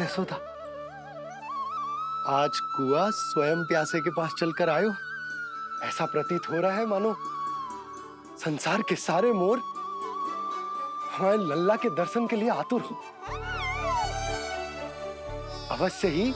यशोदा, आज कुआं स्वयं प्यासे के पास चलकर आयो। ऐसा प्रतीत हो रहा है मानो संसार के सारे मोर हमारे लल्ला के दर्शन के लिए आतुर हो। अवश्य ही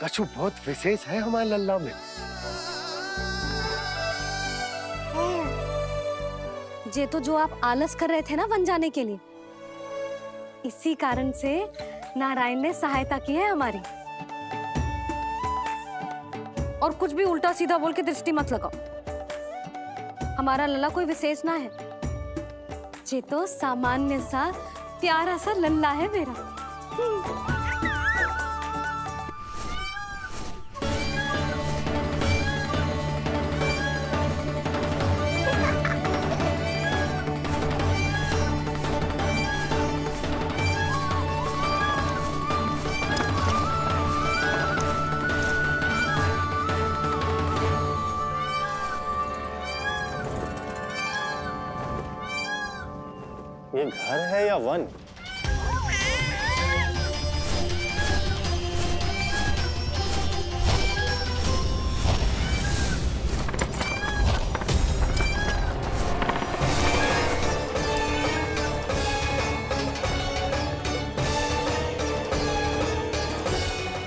कछु बहुत विशेष है हमारे लल्ला में। ये तो जो आप आलस कर रहे थे ना वन जाने के लिए, इसी कारण से नारायण ने सहायता की है हमारी। और कुछ भी उल्टा सीधा बोल के दृष्टि मत लगाओ। हमारा लल्ला कोई विशेष ना है, ये तो सामान्य सा प्यारा सा लल्ला है मेरा। ये घर है या वन?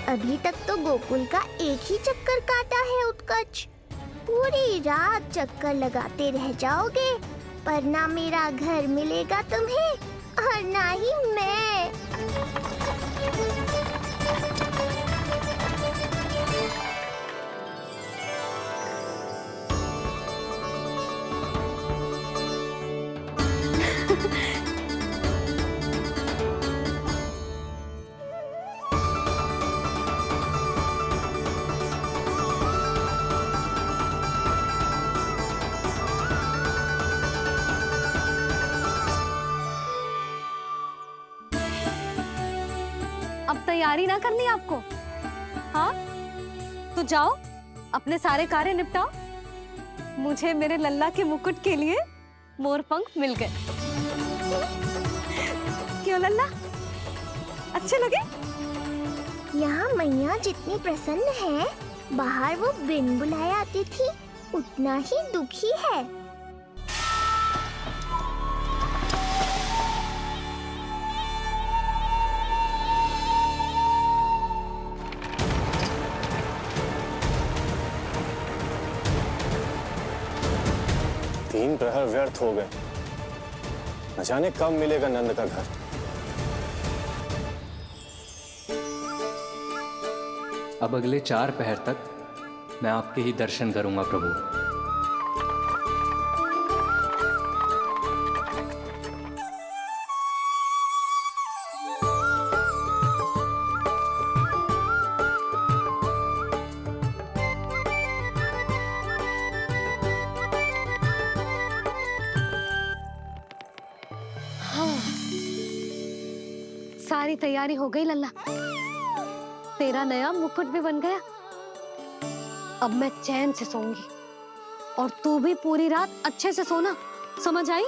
अभी तक तो गोकुल का एक ही चक्कर काटा है उत्कर्ष। पूरी रात चक्कर लगाते रह जाओगे, पर ना मेरा घर मिलेगा तुम्हें और ना ही मैं। अब तैयारी ना करनी आपको? हाँ, तो जाओ अपने सारे कार्य निपटाओ। मुझे मेरे लल्ला के मुकुट के लिए मोरपंख मिल गए। क्यों लल्ला, अच्छे लगे? यहाँ मैया जितनी प्रसन्न है, बाहर वो बिन बुलाए आती थी उतना ही दुखी है। तीन प्रहर व्यर्थ हो गए। न जाने कब मिलेगा नंद का घर। अब अगले 4 पहर तक मैं आपके ही दर्शन करूंगा प्रभु। सारी तैयारी हो गई लल्ला, तेरा नया मुकुट भी बन गया। अब मैं चैन से सोऊंगी और तू भी पूरी रात अच्छे से सोना, समझ आई?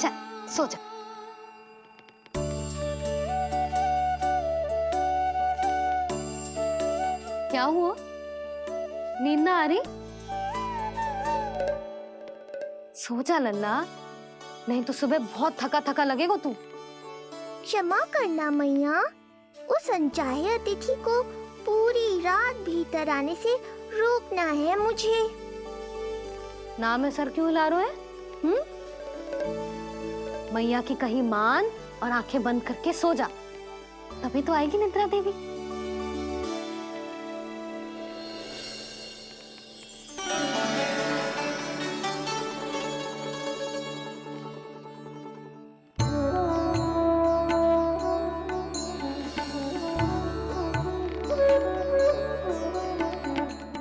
चल सो जा। क्या हुआ, नींद ना आ रही? सो जा लल्ला, नहीं तो सुबह बहुत थका थका लगेगा तू। क्षमा करना मैया, उस अनचाहे अतिथि को पूरी रात भीतर आने से रोकना है मुझे। नाम में सर क्यों हिला रहे हो? मैया की कहीं मान और आंखें बंद करके सो जा, तभी तो आएगी निद्रा देवी।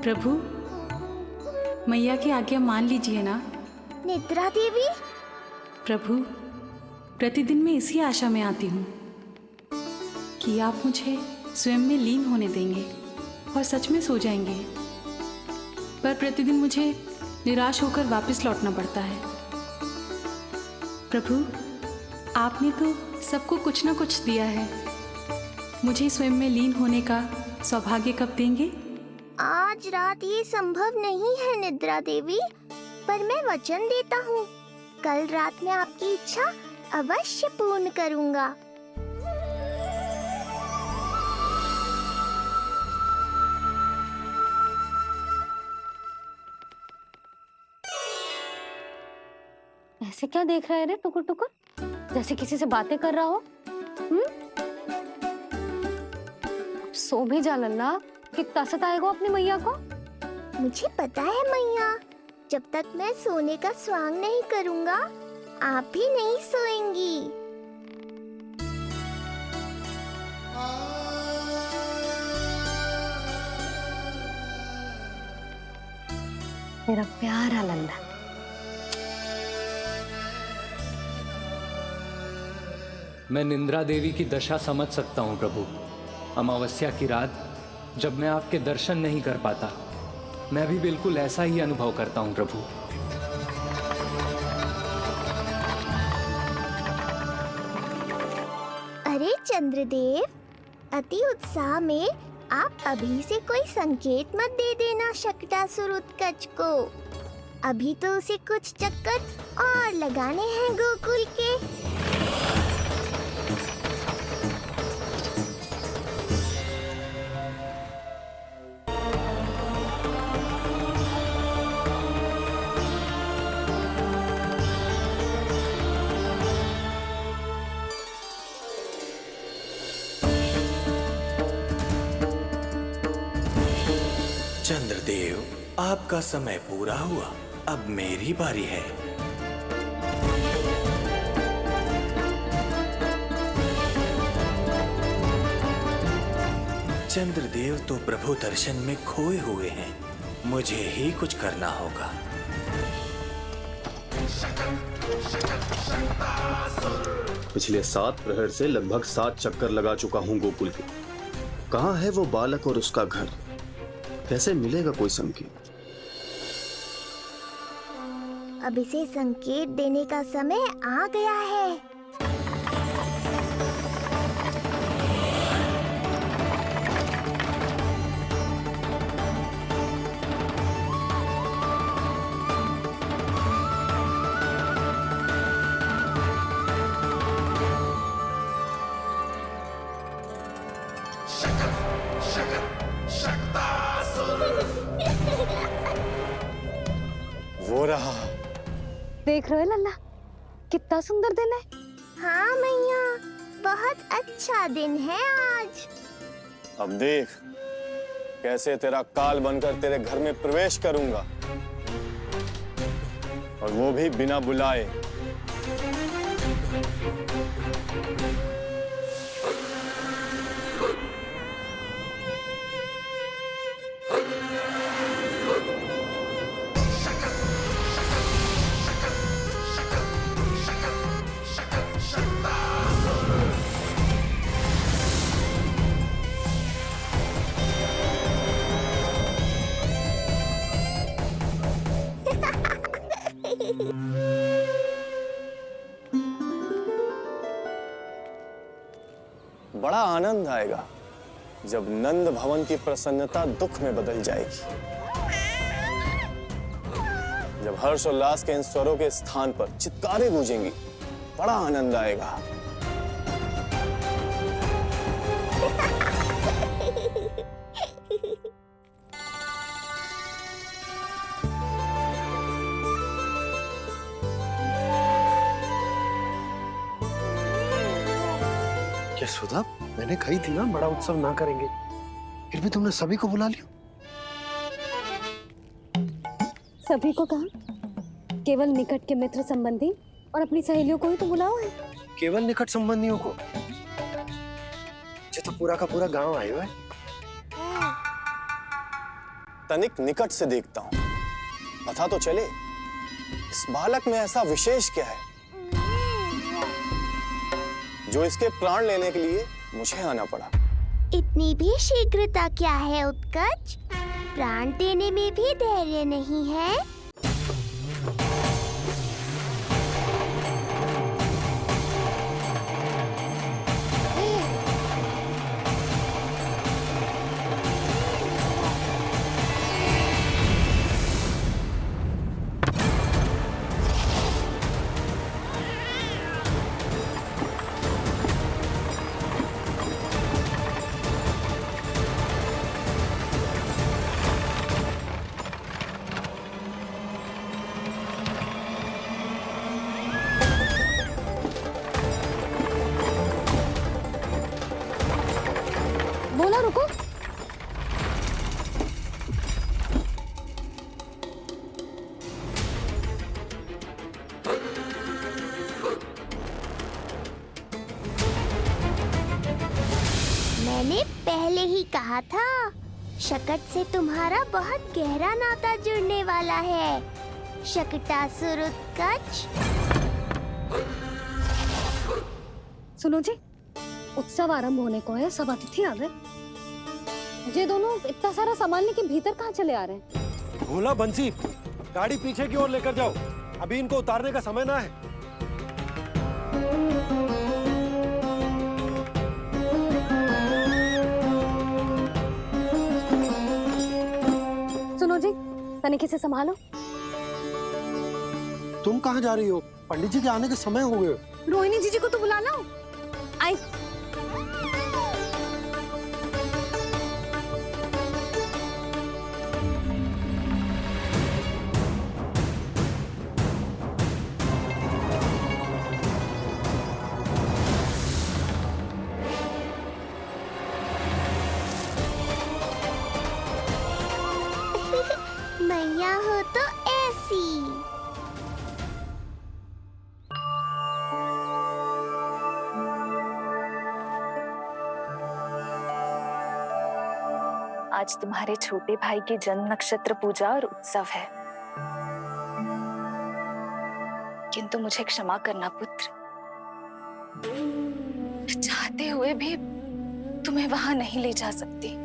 प्रभु, मैया की आज्ञा मान लीजिए ना। निद्रा देवी? प्रभु, प्रतिदिन मैं इसी आशा में आती हूँ कि आप मुझे स्वयं में लीन होने देंगे और सच में सो जाएंगे, पर प्रतिदिन मुझे निराश होकर वापस लौटना पड़ता है। प्रभु, आपने तो सबको कुछ ना कुछ दिया है। मुझे स्वयं में लीन होने का सौभाग्य कब देंगे? आज रात ये संभव नहीं है निद्रा देवी, पर मैं वचन देता हूँ कल रात में आपकी इच्छा अवश्य पूर्ण करूँगा। ऐसे क्या देख रहा है रे टुकुर टुकुर, जैसे किसी से बातें कर रहा हो? सो भी जा लल्ला, कितना सताएगा अपनी मैया को। मुझे पता है मैया, जब तक मैं सोने का स्वांग नहीं करूँगा आप भी नहीं सोएंगी। मेरा प्यारा लल्ला। मैं निंद्रा देवी की दशा समझ सकता हूँ प्रभु। अमावस्या की रात जब मैं आपके दर्शन नहीं कर पाता, मैं भी बिल्कुल ऐसा ही अनुभव करता हूँ प्रभु। अरे चंद्रदेव, अति उत्साह में आप अभी से कोई संकेत मत दे देना शकटासुर उत्कच को। अभी तो उसे कुछ चक्कर और लगाने हैं गोकुल के। चंद्रदेव, आपका समय पूरा हुआ, अब मेरी बारी है। चंद्रदेव तो प्रभु दर्शन में खोए हुए हैं, मुझे ही कुछ करना होगा। पिछले 7 प्रहर से लगभग 7 चक्कर लगा चुका हूँ गोकुल के। कहाँ है वो बालक और उसका घर? कैसे मिलेगा कोई संकेत? अब इसे संकेत देने का समय आ गया है। वो रहा। देख रहे हो लल्ला, कितना सुंदर दिन है। हाँ मैया, बहुत अच्छा दिन है आज। अब देख कैसे तेरा काल बनकर तेरे घर में प्रवेश करूंगा, और वो भी बिना बुलाए। बड़ा आनंद आएगा जब नंद भवन की प्रसन्नता दुख में बदल जाएगी, जब हर्षोल्लास के इन स्वरों के स्थान पर चित्कारें गूंजेंगी। बड़ा आनंद आएगा। यशोदा, मैंने कही थी ना बड़ा उत्सव ना करेंगे, फिर भी तुमने सभी को बुला लिया। सभी को कहा? केवल निकट के मित्र संबंधी और अपनी सहेलियों को ही तो बुलाओ है। केवल निकट संबंधियों को? ये तो पूरा का पूरा गांव आयो है। तनिक निकट से देखता हूं, पता तो चले इस बालक में ऐसा विशेष क्या है जो इसके प्राण लेने के लिए मुझे आना पड़ा। इतनी भी शीघ्रता क्या है उत्कच? प्राण देने में भी धैर्य नहीं है। कहा था, शकट से तुम्हारा बहुत गहरा नाता जुड़ने वाला है। शकटासुर उत्कच। सुनो जी, उत्सव आरंभ होने को है, सब अतिथि आ गए। ये दोनों इतना सारा सामान लेके भीतर कहाँ चले आ रहे हैं? भोला बंसी, गाड़ी पीछे की ओर लेकर जाओ, अभी इनको उतारने का समय ना है। सुनो जी, तनिक से संभालो। तुम कहाँ जा रही हो? पंडित जी के आने के समय हो गए। रोहिणी जीजी को तो बुला लो। आई। मैया हो तो ऐसी। आज तुम्हारे छोटे भाई की जन्म नक्षत्र पूजा और उत्सव है, किंतु मुझे क्षमा करना पुत्र, चाहते हुए भी तुम्हें वहां नहीं ले जा सकती।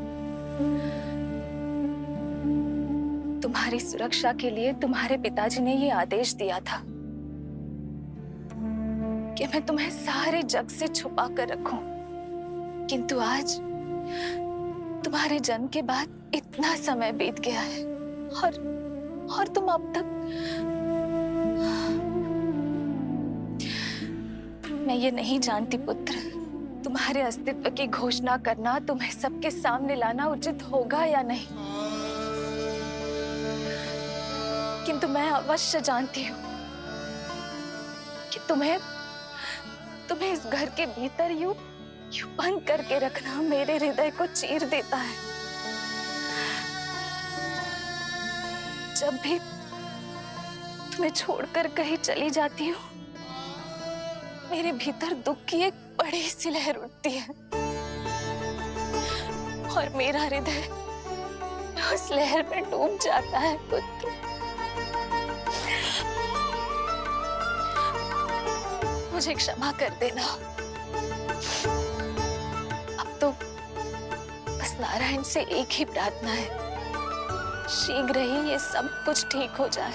तुम्हारी सुरक्षा के लिए तुम्हारे पिताजी ने ये आदेश दिया था कि मैं तुम्हें सारे जग से छुपा कर रखूं, किंतु आज तुम्हारे जन्म के बाद इतना समय बीत गया है और तुम अब तक। मैं ये नहीं जानती पुत्र, तुम्हारे अस्तित्व की घोषणा करना, तुम्हें सबके सामने लाना उचित होगा या नहीं, किंतु मैं अवश्य जानती हूँ कि तुम्हें इस घर के भीतर यूं बंद करके रखना मेरे हृदय को चीर देता है। जब भी तुम्हें छोड़कर कहीं चली जाती हूँ, मेरे भीतर दुख की एक बड़ी सी लहर उठती है और मेरा हृदय उस लहर में डूब जाता है पुत्र। मुझे क्षमा कर देना। अब तो बस नारायण से एक ही प्रार्थना है, शीघ्र ही ये सब कुछ ठीक हो जाए।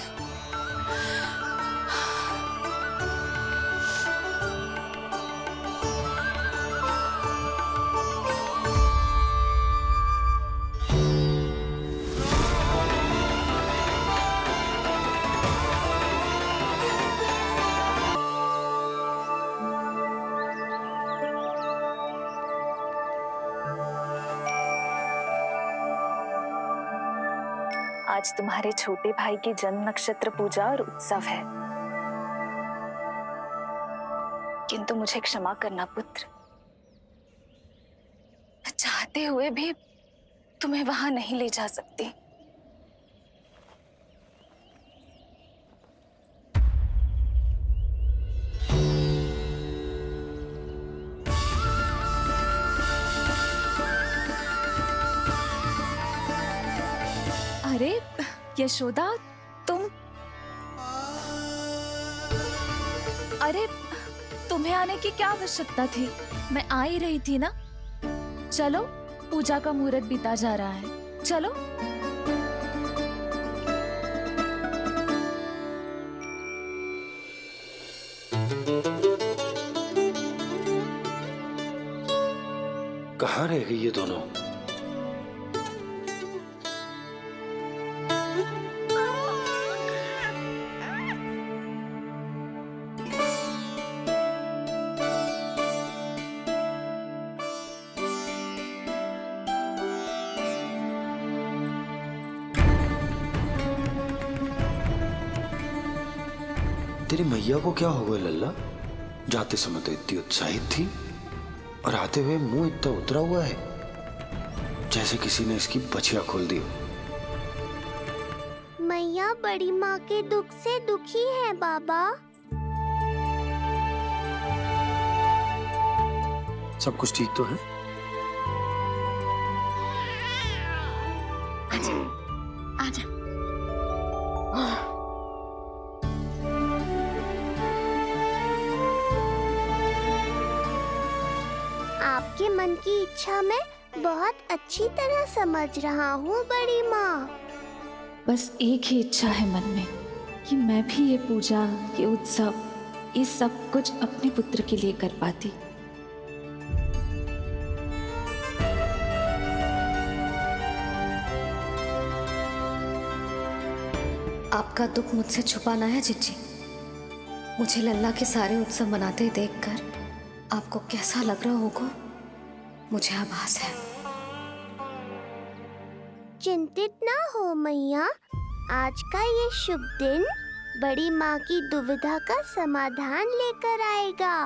आज तुम्हारे छोटे भाई की जन्म नक्षत्र पूजा और उत्सव है, किंतु मुझे क्षमा करना पुत्र, मैं चाहते हुए भी तुम्हें वहां नहीं ले जा सकती। अरे यशोदा, अरे तुम्हें आने की क्या आवश्यकता थी? मैं आ ही रही थी ना। चलो, पूजा का मुहूर्त बीता जा रहा है, चलो। कहाँ रह गई ये दोनों? तेरी मैया को क्या हो गया लल्ला? जाते समय तो इतनी उत्साहित थी और आते हुए मुंह इतना उतरा हुआ है जैसे किसी ने इसकी बछिया खोल दी। मैया बड़ी माँ के दुख से दुखी है बाबा। सब कुछ ठीक तो है? आजा आजा। आपके मन की इच्छा मैं बहुत अच्छी तरह समझ रहा हूँ बड़ी माँ। बस एक ही इच्छा है मन में कि मैं भी ये पूजा, ये उत्सव, ये सब कुछ अपने पुत्र के लिए कर पाती। आपका दुख मुझसे छुपाना है जिज्जी। मुझे लल्ला के सारे उत्सव मनाते देखकर आपको कैसा लग रहा होगा, मुझे आभास है। चिंतित ना हो मैया, आज का ये शुभ दिन बड़ी माँ की दुविधा का समाधान लेकर आएगा।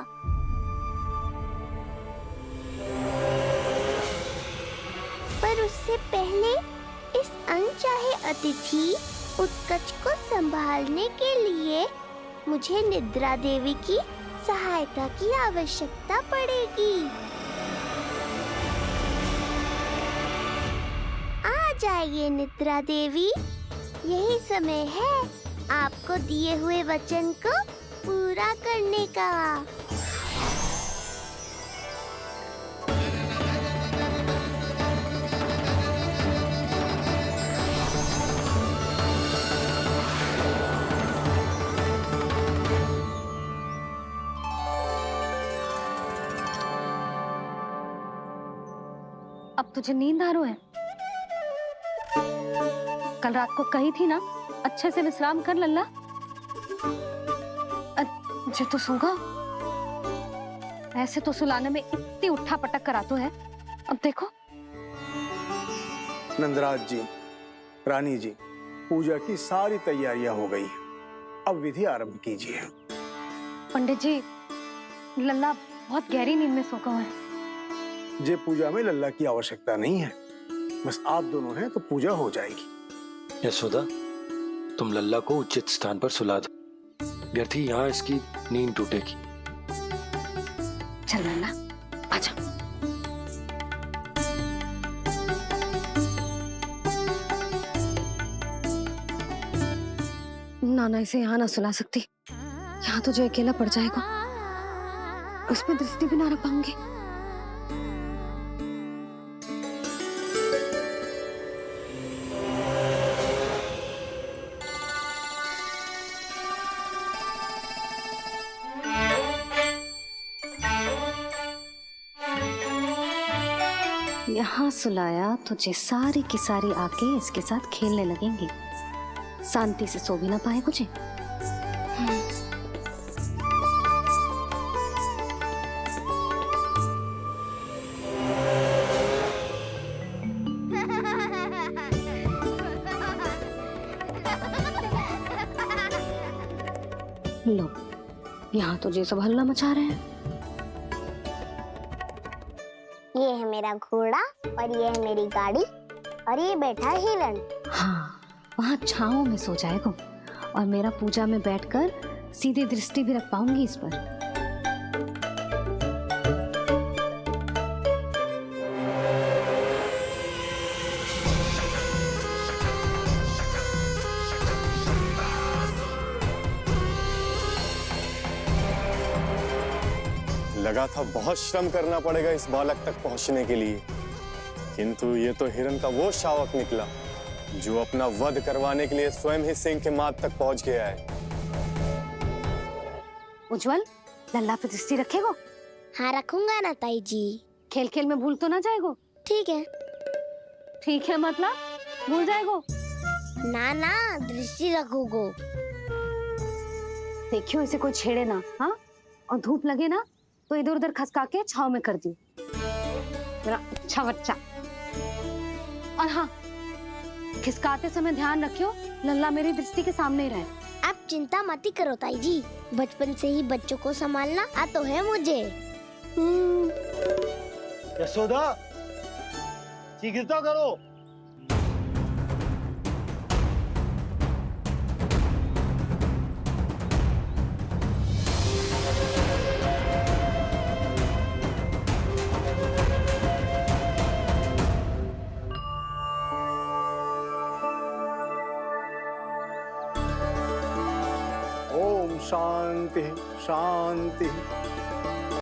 पर उससे पहले इस अनचाहे अतिथि उत्कच को संभालने के लिए मुझे निद्रा देवी की सहायता की आवश्यकता पड़ेगी। आ जाइए निद्रा देवी, यही समय है आपको दिए हुए वचन को पूरा करने का। अब तुझे नींद आ रही है? कल रात को कही थी ना अच्छे से विश्राम कर लल्ला। जो तो सोगा, ऐसे तो सुलाने में इतनी उठा पटक करा तो है। अब देखो। नंदराज जी, रानी जी, पूजा की सारी तैयारियां हो गई हैं। अब विधि आरंभ कीजिए। पंडित जी, लल्ला बहुत गहरी नींद में सो गया है। जे पूजा में लल्ला की आवश्यकता नहीं है, बस आप दोनों हैं तो पूजा हो जाएगी। यशोदा, तुम लल्ला को उचित स्थान पर सुला दो, व्यर्थी यहाँ इसकी नींद टूटेगी। चल लल्ला, आजा। नाना इसे यहाँ ना सुला सकती, यहाँ तो जो अकेला पड़ जाएगा, उसमें दृष्टि भी ना रख पाऊंगी। यहाँ सुलाया तो जे सारी की सारी आके इसके साथ खेलने लगेंगी, शांति से सो भी ना पाए कुछ। लो, यहाँ तो जे सब हल्ला मचा रहे हैं। ये है मेरा घोड़ा और ये है मेरी गाड़ी और ये बैठा है हिरण। हाँ, वहाँ छांव में सो जाएगा और मेरा पूजा में बैठकर सीधी दृष्टि भी रख पाऊंगी इस पर। लगा था बहुत श्रम करना पड़ेगा इस बालक तक पहुंचने के लिए, किंतु ये तो हिरण का वो शावक निकला जो अपना वध करवाने के लिए स्वयं ही सिंह के माथ तक पहुंच गया है। उज्जवल, लल्ला पे दृष्टि रखेगो? हाँ रखूंगा ना ताई जी। खेल खेल में भूल तो ना जाएगो? ठीक है। ठीक है मतलब भूल जाएगो? ना ना, दृष्टि रखोगो। देखियो इसे कोई छेड़े ना, हाँ? और धूप लगे ना तो इधर उधर खसका के छाव में कर दी। मेरा अच्छा बच्चा। और हाँ, खिसकाते समय ध्यान रखियो लल्ला मेरी दृष्टि के सामने ही रहे। आप चिंता मत ही करो ताई जी, बचपन से ही बच्चों को संभालना आता है मुझे। यशोदा, शीघ्रता करो। शांति शांति।